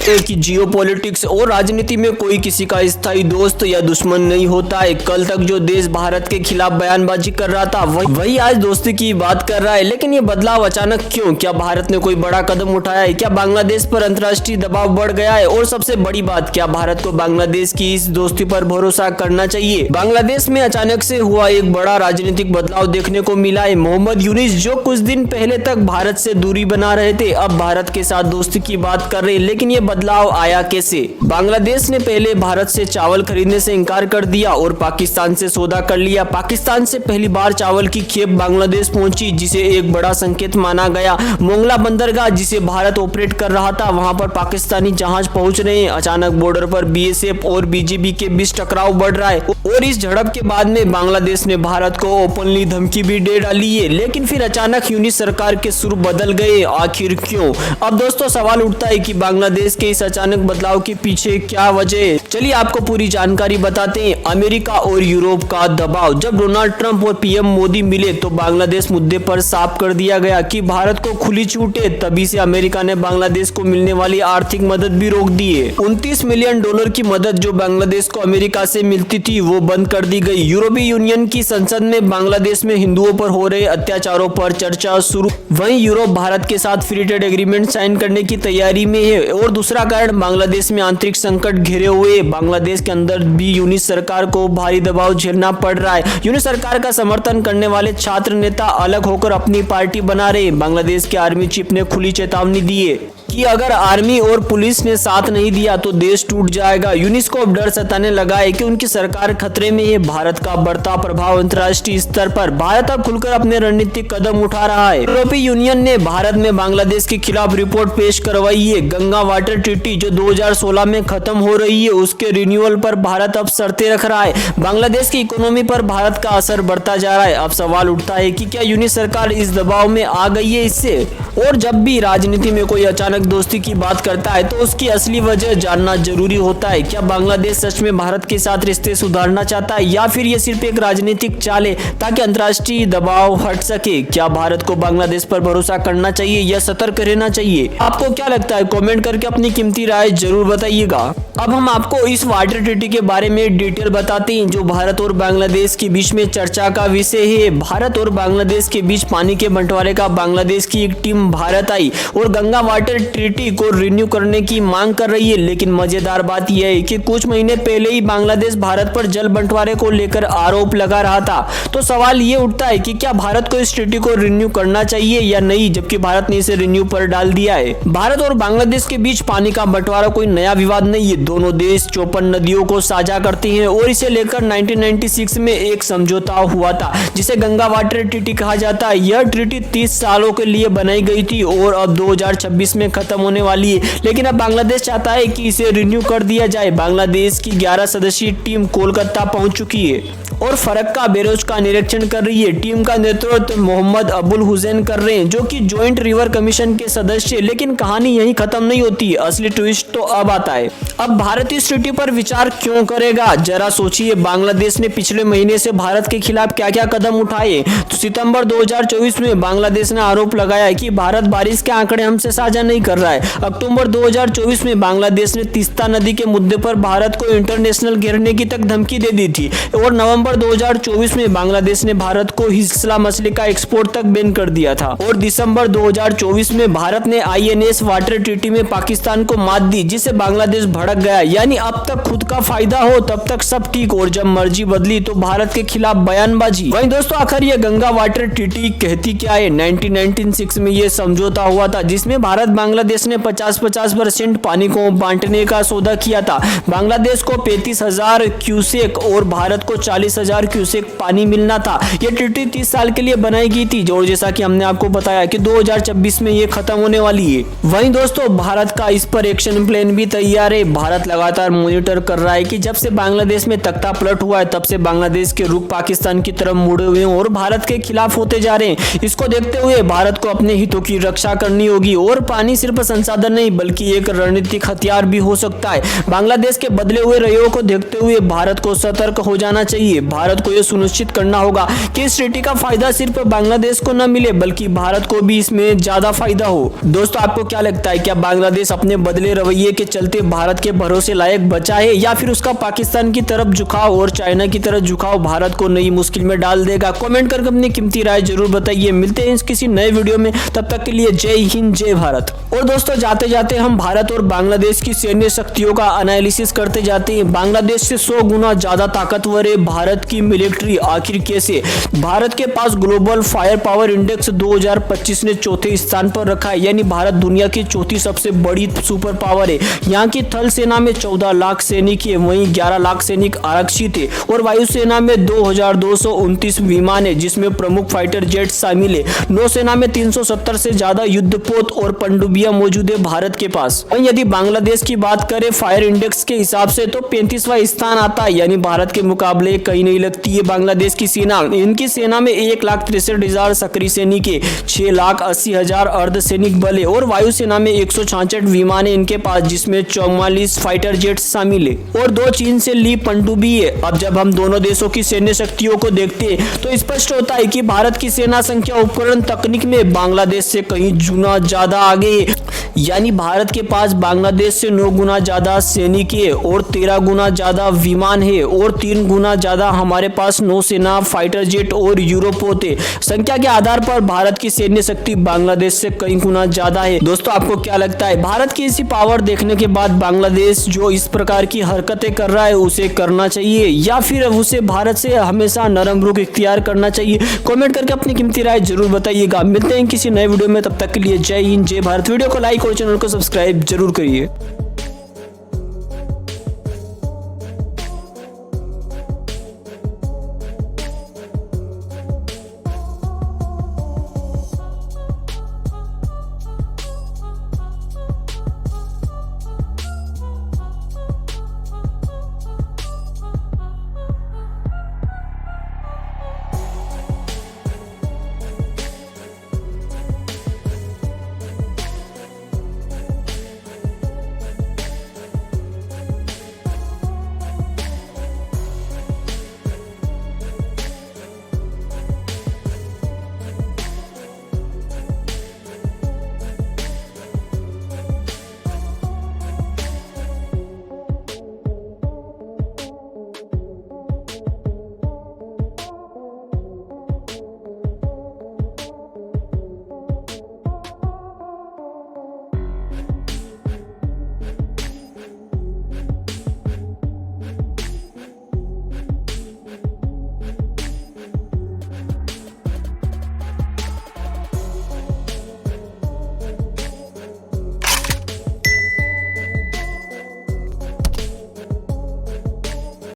हैं कि जियोपॉलिटिक्स और राजनीति में कोई किसी का स्थायी दोस्त या दुश्मन नहीं होता है। कल तक जो देश भारत के खिलाफ बयानबाजी कर रहा था वही आज दोस्ती की बात कर रहा है। लेकिन ये बदलाव अचानक क्यों? क्या भारत ने कोई बड़ा कदम उठाया है? क्या बांग्लादेश पर अंतर्राष्ट्रीय दबाव बढ़ गया है? और सबसे बड़ी बात, क्या भारत को बांग्लादेश की इस दोस्ती पर भरोसा करना चाहिए? बांग्लादेश में अचानक से हुआ एक बड़ा राजनीतिक बदलाव देखने को मिला है। मोहम्मद यूनिस, जो कुछ दिन पहले तक भारत से दूरी बना रहे थे, अब भारत के साथ दोस्ती की बात कर रहे हैं। लेकिन ये बदलाव आया कैसे? बांग्लादेश ने पहले भारत से चावल खरीदने से इनकार कर दिया और पाकिस्तान से सौदा कर लिया। पाकिस्तान से पहली बार चावल की खेप बांग्लादेश पहुंची, जिसे एक बड़ा संकेत माना गया। मोंगला बंदरगाह, जिसे भारत ऑपरेट कर रहा था, वहां पर पाकिस्तानी जहाज पहुंच रहे हैं। अचानक बॉर्डर पर बीएसएफ और बीजेपी के बीच टकराव बढ़ रहा है और इस झड़प के बाद में बांग्लादेश ने भारत को ओपनली धमकी भी दे डाली है। लेकिन फिर अचानक यूनिस सरकार के सुर बदल गए। आखिर क्यों? अब दोस्तों सवाल उठता है कि बांग्लादेश के इस अचानक बदलाव के पीछे क्या वजह है। चलिए आपको पूरी जानकारी बताते हैं। अमेरिका और यूरोप का दबाव। जब डोनाल्ड ट्रंप और पीएम मोदी मिले तो बांग्लादेश मुद्दे पर साफ कर दिया गया कि भारत को खुली छूट है। तभी से अमेरिका ने बांग्लादेश को मिलने वाली आर्थिक मदद भी रोक दी है। $29 मिलियन की मदद जो बांग्लादेश को अमेरिका से मिलती थी वो बंद कर दी गई। यूरोपीय यूनियन की संसद में बांग्लादेश में हिंदुओं पर हो रहे अत्याचारों पर चर्चा शुरू। वहीं यूरोप भारत के साथ फ्री ट्रेड एग्रीमेंट साइन करने की तैयारी में है। और दूसरा कारण, बांग्लादेश में आंतरिक संकट घिरे हुए। बांग्लादेश के अंदर भी यूनिस सरकार को भारी दबाव झेलना पड़ रहा है। यूनिस सरकार का समर्थन करने वाले छात्र नेता अलग होकर अपनी पार्टी बना रहे। बांग्लादेश के आर्मी चीफ ने खुली चेतावनी दी है कि अगर आर्मी और पुलिस ने साथ नहीं दिया तो देश टूट जाएगा। यूनिस को अब डर सताने लगा है कि उनकी सरकार खतरे में है। भारत का बढ़ता प्रभाव अंतर्राष्ट्रीय स्तर पर। भारत अब खुलकर अपने रणनीतिक कदम उठा रहा है। यूरोपीय यूनियन ने भारत में बांग्लादेश के खिलाफ रिपोर्ट पेश करवाई है। गंगा वाटर ट्रीटी जो 2016 में खत्म हो रही है, उसके रिन्यूअल पर भारत अब शर्तें रख रहा है। बांग्लादेश की इकोनॉमी पर भारत का असर बढ़ता जा रहा है। अब सवाल उठता है कि क्या यूनिस सरकार इस दबाव में आ गई है इससे? और जब भी राजनीति में कोई अचानक दोस्ती की बात करता है तो उसकी असली वजह जानना जरूरी होता है। क्या बांग्लादेश सच में भारत के साथ रिश्ते सुधारना चाहता है या फिर ये सिर्फ एक राजनीतिक चाल है ताकि अंतर्राष्ट्रीय दबाव हट सके? क्या भारत को बांग्लादेश पर भरोसा करना चाहिए या सतर्क रहना चाहिए? आपको क्या लगता है? कमेंट करके अपनी कीमती राय जरूर बताइएगा। अब हम आपको इस वाटर ट्रीटी के बारे में डिटेल बताते हैं जो भारत और बांग्लादेश के बीच में चर्चा का विषय है। भारत और बांग्लादेश के बीच पानी के बंटवारे का बांग्लादेश की एक टीम भारत आई और गंगा वाटर ट्रीटी को रिन्यू करने की मांग कर रही है। लेकिन मजेदार बात यह है कि कुछ महीने पहले ही बांग्लादेश भारत पर जल बंटवारे को लेकर आरोप लगा रहा था। तो सवाल ये उठता है कि क्या भारत को इस ट्रीटी को रिन्यू करना चाहिए या नहीं, जबकि भारत ने इसे रिन्यू पर डाल दिया है। भारत और बांग्लादेश के बीच पानी का बंटवारा कोई नया विवाद नहीं है। दोनों देश 54 नदियों को साझा करते हैं और इसे लेकर 1996 में एक समझौता हुआ था जिसे गंगा वाटर ट्रीटी कहा जाता है। यह ट्रीटी 30 सालों के लिए बनाई गई थी और अब 2026 में खत्म होने वाली है। लेकिन अब बांग्लादेश चाहता है कि इसे रिन्यू कर दिया जाए। बांग्लादेश की 11 सदस्यीय टीम कोलकाता पहुंच चुकी है और फरक का बेरोज का निरीक्षण कर रही है। टीम का नेतृत्व मोहम्मद अबुल हुसैन कर रहे हैं जो कि ज्वाइंट रिवर कमीशन के सदस्य। लेकिन कहानी यहीं खत्म नहीं होती। असली ट्विस्ट तो अब आता है। अब भारत इस ट्रीटी पर विचार क्यों करेगा? जरा सोचिए, बांग्लादेश ने पिछले महीने से भारत के खिलाफ क्या क्या कदम उठाए। तो सितंबर 2024 में बांग्लादेश ने आरोप लगाया कि भारत बारिश के आंकड़े हमसे साझा नहीं कर रहा है। अक्टूबर 2024 में बांग्लादेश ने तीस्ता नदी के मुद्दे पर भारत को इंटरनेशनल घेरने की तक धमकी दे दी थी और नवंबर 2024 में बांग्लादेश ने भारत को हिजला मछली का एक्सपोर्ट तक बैन कर दिया था। और दिसंबर 2024 में भारत ने INS वाटर ट्रीटी में पाकिस्तान को मात दी, जिससे बांग्लादेश भड़क गया। यानी अब तक खुद का फायदा हो तब तक सब ठीक, और जब मर्जी बदली तो भारत के खिलाफ बयानबाजी। वहीं दोस्तों आखिर ये गंगा वाटर ट्रीटी कहती क्या है? 1996 में ये समझौता हुआ था जिसमें भारत बांग्लादेश ने 50-50% पानी को बांटने का सौदा किया था। बांग्लादेश को 35,000 क्यूसेक और भारत को 40,000 क्यूसेक पानी मिलना था। ये ट्रीटी 30 साल के लिए बनाई गई थी और जैसा कि हमने आपको बताया कि 2026 में ये खत्म होने वाली है। वहीं दोस्तों भारत का इस पर एक्शन प्लान भी तैयार है। भारत लगातार मॉनिटर कर रहा है कि जब से बांग्लादेश में तख्ता पलट हुआ है तब से बांग्लादेश के रुख पाकिस्तान की तरफ मुड़े हुए हैं और भारत के खिलाफ होते जा रहे हैं। इसको देखते हुए भारत को अपने हितों की रक्षा करनी होगी और पानी से सिर्फ संसाधन नहीं बल्कि एक रणनीतिक हथियार भी हो सकता है। बांग्लादेश के बदले हुए रवैये को देखते हुए भारत को सतर्क हो जाना चाहिए। भारत को यह सुनिश्चित करना होगा कि इस ट्रीटी का फायदा सिर्फ बांग्लादेश को न मिले बल्कि भारत को भी इसमें ज्यादा फायदा हो। दोस्तों, आपको क्या लगता है, क्या बांग्लादेश अपने बदले रवैये के चलते भारत के भरोसे लायक बचा है या फिर उसका पाकिस्तान की तरफ झुकाव और चाइना की तरफ झुकाव भारत को नई मुश्किल में डाल देगा? कमेंट करके अपनी कीमती राय जरूर बताइए। मिलते हैं किसी नए वीडियो में, तब तक के लिए जय हिंद जय भारत। और दोस्तों, जाते जाते हम भारत और बांग्लादेश की सैन्य शक्तियों का एनालिसिस करते जाते हैं। बांग्लादेश से 100 गुना ज्यादा ताकतवर है भारत की मिलिट्री। आखिर कैसे? भारत के पास ग्लोबल फायर पावर इंडेक्स 2025 ने चौथे स्थान पर रखा है, यानी भारत दुनिया की चौथी सबसे बड़ी सुपर पावर है। यहाँ की थल सेना में 14 लाख सैनिक है, वहीं 11 लाख सैनिक आरक्षित है और वायुसेना में 2229 विमान है जिसमें प्रमुख फाइटर जेट शामिल है। नौसेना में 370 से ज्यादा युद्धपोत और पनडुब्बियां मौजूद है भारत के पास। वहीं यदि बांग्लादेश की बात करें फायर इंडेक्स के हिसाब से तो 35वां स्थान आता है, यानी भारत के मुकाबले कहीं नहीं लगती है बांग्लादेश की सेना। इनकी सेना में 1,63,000 सक्रिय सैनिक है, 6,80,000 अर्धसैनिक बल है और वायुसेना में 166 विमान है इनके पास जिसमें 44 फाइटर जेट शामिल है और 2 चीन से ली पनडुब्बी है। अब जब हम दोनों देशों की सैन्य शक्तियों को देखते हैं तो स्पष्ट होता है कि भारत की सेना संख्या उपकरण तकनीक में बांग्लादेश से कहीं गुना ज्यादा आगे है, यानी भारत के पास बांग्लादेश से 9 गुना ज्यादा सैनिक है और 13 गुना ज्यादा विमान है और 3 गुना ज्यादा हमारे पास नौसेना, फाइटर जेट और यूरोपोत है। संख्या के आधार पर भारत की सैन्य शक्ति बांग्लादेश से कई गुना ज्यादा है। दोस्तों, आपको क्या लगता है, भारत की इसी पावर देखने के बाद बांग्लादेश जो इस प्रकार की हरकतें कर रहा है उसे करना चाहिए या फिर उसे भारत से हमेशा नरम रुख इख्तियार करना चाहिए? कमेंट करके अपनी कीमती राय जरूर बताइएगा। मिलते हैं किसी नए वीडियो में, तब तक के लिए जय हिंद जय भारत। वीडियो को लाइक और चैनल को सब्सक्राइब जरूर करिए।